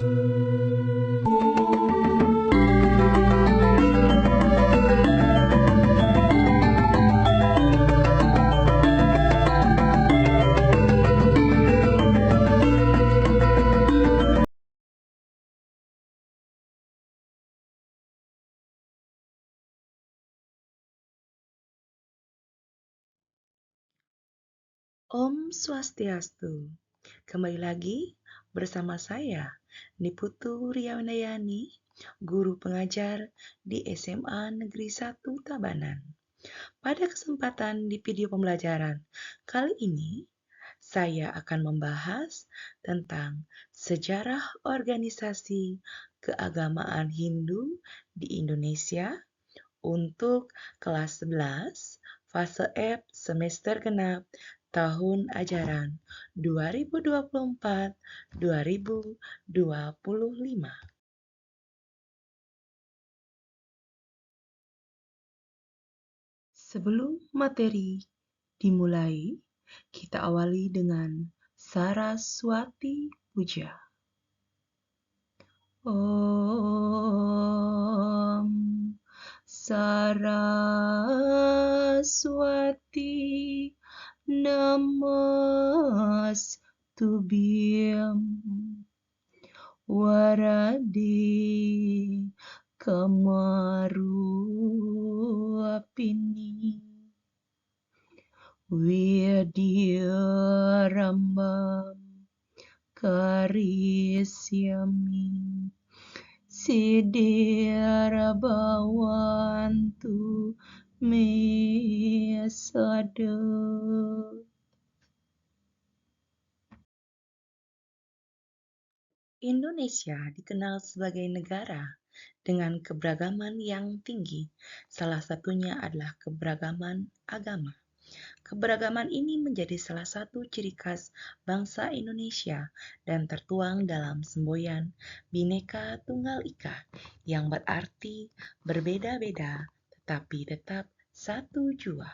Om Swastiastu. Kembali lagi bersama saya, Niputu Riawandayani, guru pengajar di SMA Negeri 1 Tabanan. Pada kesempatan di video pembelajaran kali ini, saya akan membahas tentang sejarah organisasi keagamaan Hindu di Indonesia untuk kelas 11, fase F semester genap tahun ajaran 2024-2025. Sebelum materi dimulai, kita awali dengan Saraswati Puja. Om Saraswati Namastubhyam Warade Kamarupini Vidyarambam Karisyami Siddhirabhavantu me sada. Indonesia dikenal sebagai negara dengan keberagaman yang tinggi. Salah satunya adalah keberagaman agama. Keberagaman ini menjadi salah satu ciri khas bangsa Indonesia dan tertuang dalam semboyan Bhinneka Tunggal Ika yang berarti berbeda-beda tetapi tetap satu jua.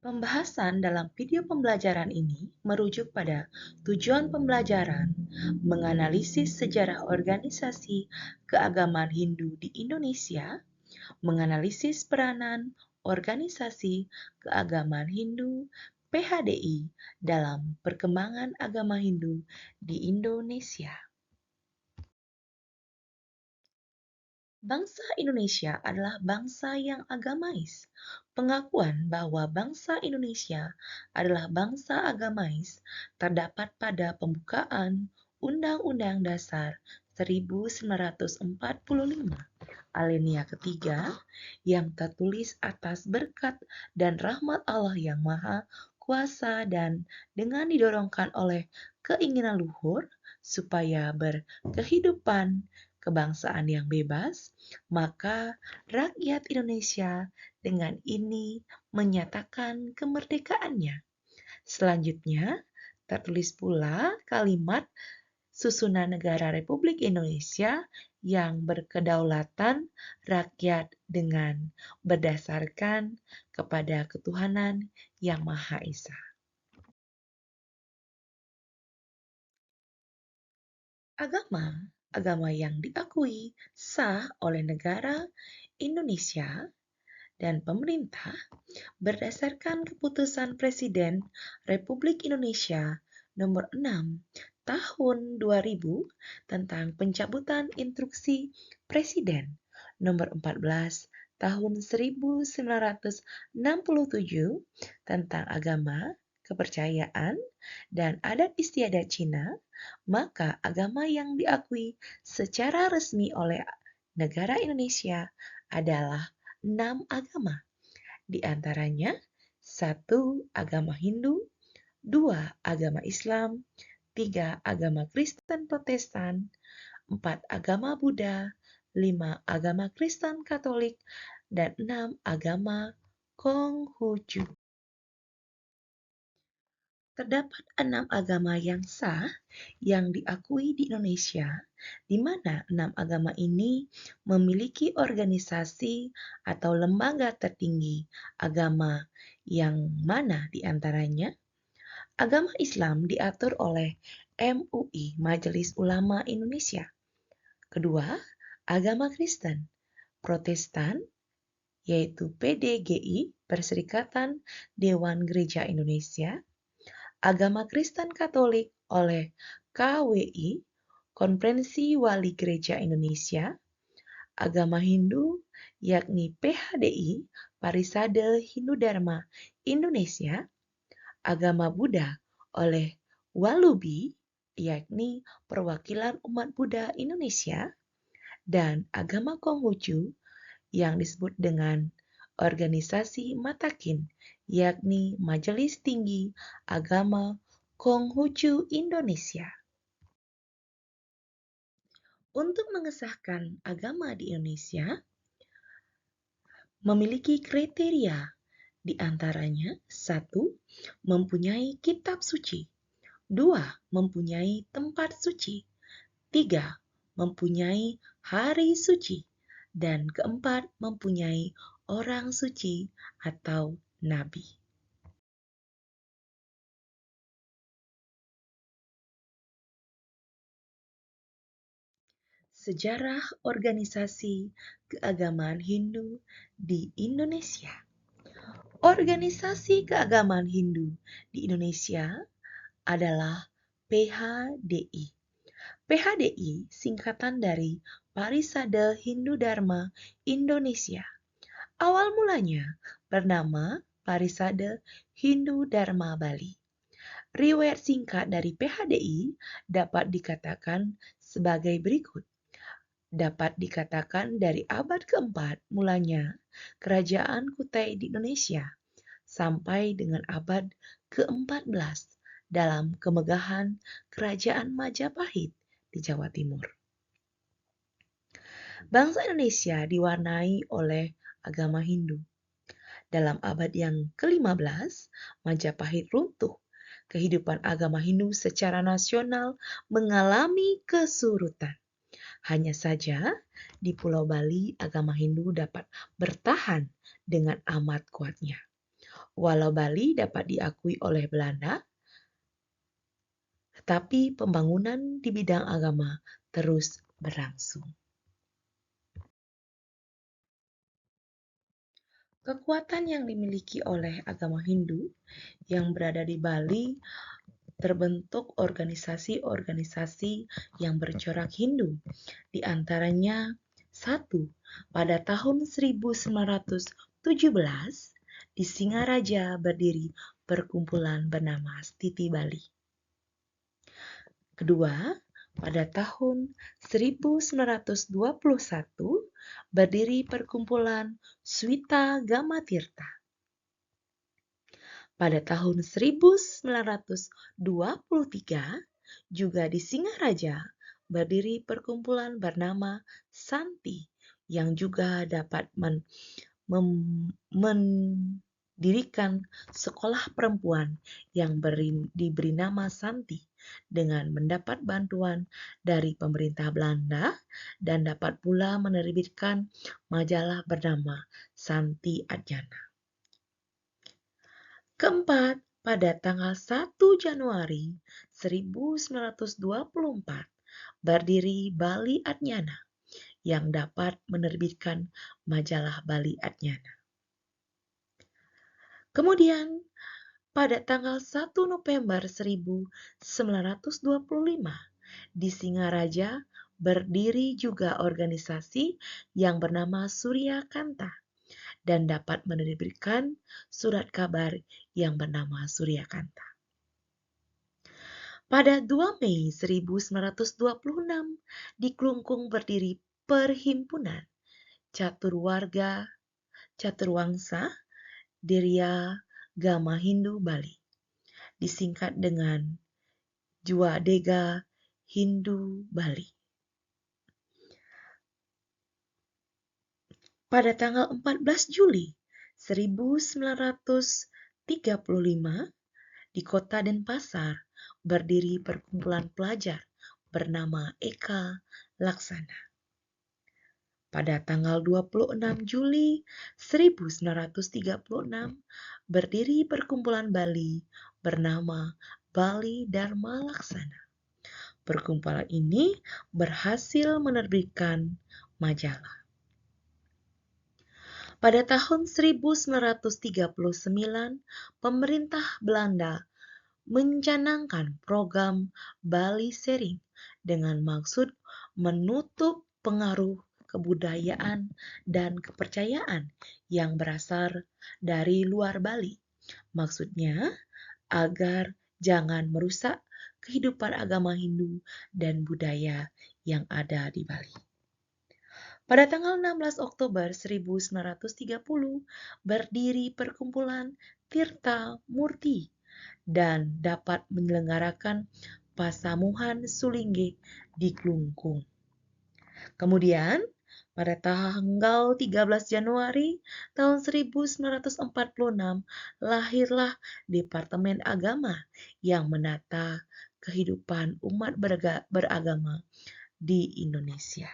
Pembahasan dalam video pembelajaran ini merujuk pada tujuan pembelajaran, menganalisis sejarah organisasi keagamaan Hindu di Indonesia, menganalisis peranan organisasi keagamaan Hindu PHDI dalam perkembangan agama Hindu di Indonesia. Bangsa Indonesia adalah bangsa yang agamais. Pengakuan bahwa bangsa Indonesia adalah bangsa agamais terdapat pada pembukaan Undang-Undang Dasar 1945 alinea ketiga yang tertulis atas berkat dan rahmat Allah yang Maha Kuasa dan dengan didorongkan oleh keinginan luhur supaya berkehidupan kebangsaan yang bebas, maka rakyat Indonesia dengan ini menyatakan kemerdekaannya. Selanjutnya, tertulis pula kalimat susunan negara Republik Indonesia yang berkedaulatan rakyat dengan berdasarkan kepada ketuhanan yang Maha Esa. Agama yang diakui sah oleh negara Indonesia dan pemerintah berdasarkan keputusan Presiden Republik Indonesia Nomor 6 Tahun 2000 tentang pencabutan Instruksi Presiden Nomor 14 Tahun 1967 tentang agama, kepercayaan, dan adat istiadat Cina, maka agama yang diakui secara resmi oleh negara Indonesia adalah 6 agama. Di antaranya 1. Agama Hindu, 2. Agama Islam, 3. Agama Kristen Protestan, 4. Agama Buddha, 5. Agama Kristen Katolik, dan 6. Agama Konghucu. Terdapat 6 agama yang sah yang diakui di Indonesia, di mana 6 agama ini memiliki organisasi atau lembaga tertinggi agama yang mana di antaranya Agama Islam diatur oleh MUI, Majelis Ulama Indonesia. Kedua, agama Kristen, Protestan, yaitu PDGI, Perserikatan Dewan Gereja Indonesia. Agama Kristen Katolik oleh KWI, Konferensi Wali Gereja Indonesia. Agama Hindu, yakni PHDI, Parisade Hindu Dharma Indonesia. Agama Buddha oleh Walubi, yakni Perwakilan Umat Buddha Indonesia. Dan agama Konghucu yang disebut dengan organisasi Matakin, yakni Majelis Tinggi Agama Konghucu Indonesia. Untuk mengesahkan agama di Indonesia, memiliki kriteria, di antaranya 1. Mempunyai kitab suci, 2. Mempunyai tempat suci, 3. Mempunyai hari suci, dan keempat, mempunyai orang suci atau nabi. Sejarah organisasi keagamaan Hindu di Indonesia. Organisasi keagamaan Hindu di Indonesia adalah PHDI. PHDI singkatan dari Parisade Hindu Dharma Indonesia. Awal mulanya bernama Parisade Hindu Dharma Bali. Riwayat singkat dari PHDI dapat dikatakan sebagai berikut. Dapat dikatakan dari abad keempat mulanya Kerajaan Kutai di Indonesia sampai dengan abad ke-14 dalam kemegahan Kerajaan Majapahit di Jawa Timur. Bangsa Indonesia diwarnai oleh agama Hindu. Dalam abad yang ke-15, Majapahit runtuh. Kehidupan agama Hindu secara nasional mengalami kesurutan. Hanya saja, di Pulau Bali agama Hindu dapat bertahan dengan amat kuatnya. Walau Bali dapat diakui oleh Belanda, tetapi pembangunan di bidang agama terus berlangsung. Kekuatan yang dimiliki oleh agama Hindu yang berada di Bali terbentuk organisasi-organisasi yang bercorak Hindu. Di antaranya 1. Pada tahun 1917 di Singaraja berdiri perkumpulan bernama Stiti Bali. Kedua, pada tahun 1921 berdiri perkumpulan Swita Gamatirta. Pada tahun 1923 juga di Singaraja berdiri perkumpulan bernama Santi yang juga dapat mendirikan sekolah perempuan yang diberi nama Santi dengan mendapat bantuan dari pemerintah Belanda dan dapat pula menerbitkan majalah bernama Santi Adjana. Keempat, pada tanggal 1 Januari 1924 berdiri Bali Adjana yang dapat menerbitkan majalah Bali Adjana. Kemudian, pada tanggal 1 November 1925 di Singaraja berdiri juga organisasi yang bernama Surya Kanta dan dapat menerbitkan surat kabar yang bernama Surya Kanta. Pada 2 Mei 1926 di Klungkung berdiri Perhimpunan Caturwangsa Dirya Gama Hindu Bali, disingkat dengan Juadega Hindu Bali. Pada tanggal 14 Juli 1935 di kota Denpasar berdiri perkumpulan pelajar bernama Eka Laksana. pada tanggal 26 Juli 1936 berdiri perkumpulan Bali bernama Bali Dharma Laksana. Perkumpulan ini berhasil menerbitkan majalah. Pada tahun 1939, pemerintah Belanda mencanangkan program Bali Sharing dengan maksud menutup pengaruh kebudayaan dan kepercayaan yang berasal dari luar Bali. Maksudnya, agar jangan merusak kehidupan agama Hindu dan budaya yang ada di Bali. Pada tanggal 16 Oktober 1930 berdiri perkumpulan Tirta Murti dan dapat menyelenggarakan Pasamuhan Sulingge di Klungkung. Kemudian, pada tanggal 13 Januari tahun 1946 lahirlah Departemen Agama yang menata kehidupan umat beragama di Indonesia.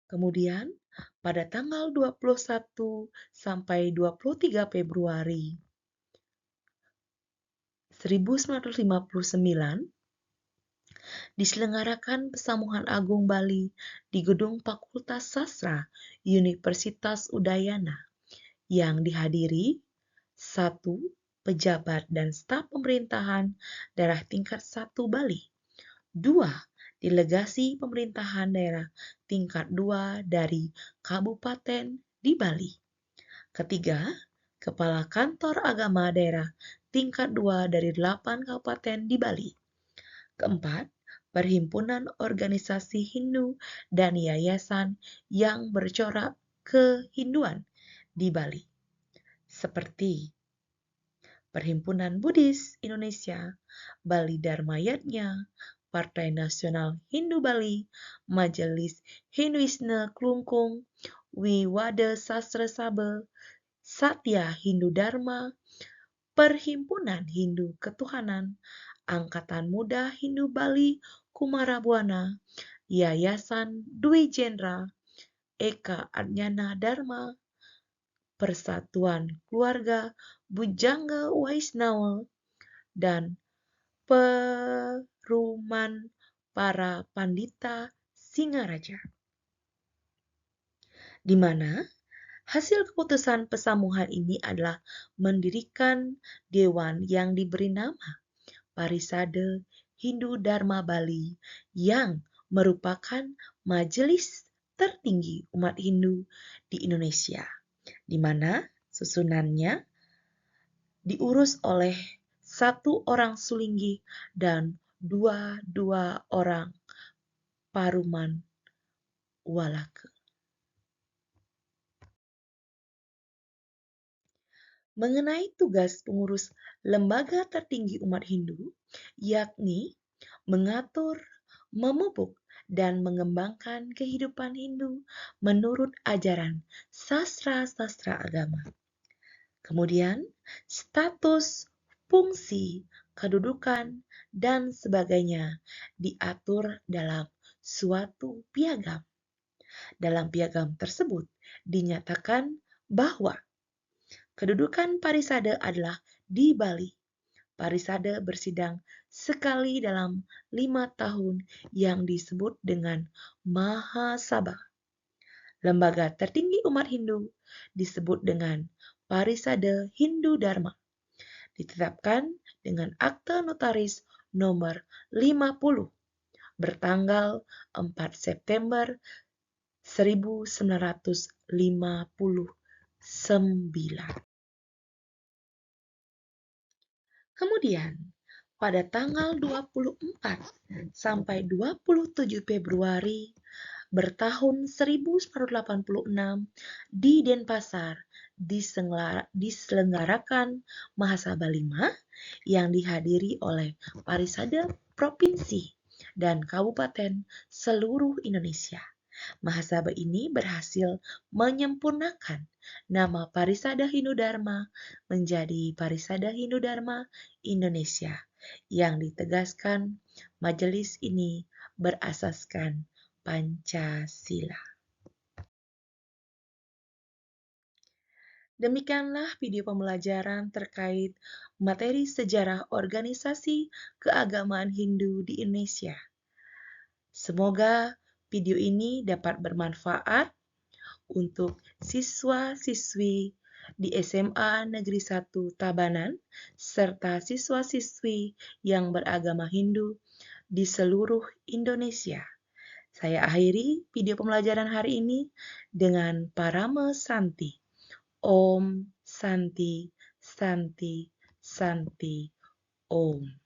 Kemudian, pada tanggal 21 sampai 23 Februari 1959 diselenggarakan Pesamuhan Agung Bali di Gedung Fakultas Sastra Universitas Udayana yang dihadiri 1. Pejabat dan staf pemerintahan daerah tingkat 1 Bali, 2. Delegasi pemerintahan daerah tingkat 2 dari kabupaten di Bali. Ketiga, Kepala Kantor Agama Daerah tingkat 2 dari 8 kabupaten di Bali. Keempat, Perhimpunan Organisasi Hindu dan yayasan yang bercorak kehinduan di Bali, seperti Perhimpunan Buddhis Indonesia, Bali Dharma Yatnya, Partai Nasional Hindu Bali, Majelis Hinduisme Klungkung, Wiwada Sastra Sabe, Satya Hindu Dharma, Perhimpunan Hindu Ketuhanan, Angkatan Muda Hindu Bali Kumarabuana, Yayasan Dwi Jendra, Eka Adnyana Dharma, Persatuan Keluarga Bujangga Waisnawa, dan Perumahan Para Pandita Singaraja, di mana hasil keputusan pesamuhan ini adalah mendirikan dewan yang diberi nama Parisade Hindu Dharma Bali yang merupakan majelis tertinggi umat Hindu di Indonesia, di mana susunannya diurus oleh 1 orang Sulinggi dan 2 orang Paruman Walake. Mengenai tugas pengurus lembaga tertinggi umat Hindu, yakni mengatur, memupuk, dan mengembangkan kehidupan Hindu menurut ajaran sastra-sastra agama. Kemudian, status, fungsi, kedudukan, dan sebagainya diatur dalam suatu piagam. Dalam piagam tersebut dinyatakan bahwa kedudukan Parisade adalah di Bali. Parisade bersidang sekali dalam 5 tahun yang disebut dengan Mahasabha. Lembaga tertinggi umat Hindu disebut dengan Parisade Hindu Dharma. Ditetapkan dengan Akta Notaris nomor 50 bertanggal 4 September 1959. Kemudian, pada tanggal 24 sampai 27 Februari bertahun 1986 di Denpasar diselenggarakan Mahasabha 5 yang dihadiri oleh Parisade Provinsi dan Kabupaten seluruh Indonesia. Mahasabha ini berhasil menyempurnakan nama Parisade Hindu Dharma menjadi Parisade Hindu Dharma Indonesia yang ditegaskan majelis ini berasaskan Pancasila. Demikianlah video pembelajaran terkait materi sejarah organisasi keagamaan Hindu di Indonesia. Semoga video ini dapat bermanfaat untuk siswa-siswi di SMA Negeri 1 Tabanan serta siswa-siswi yang beragama Hindu di seluruh Indonesia. Saya akhiri video pembelajaran hari ini dengan parame Santi. Om Santi Santi Santi Om.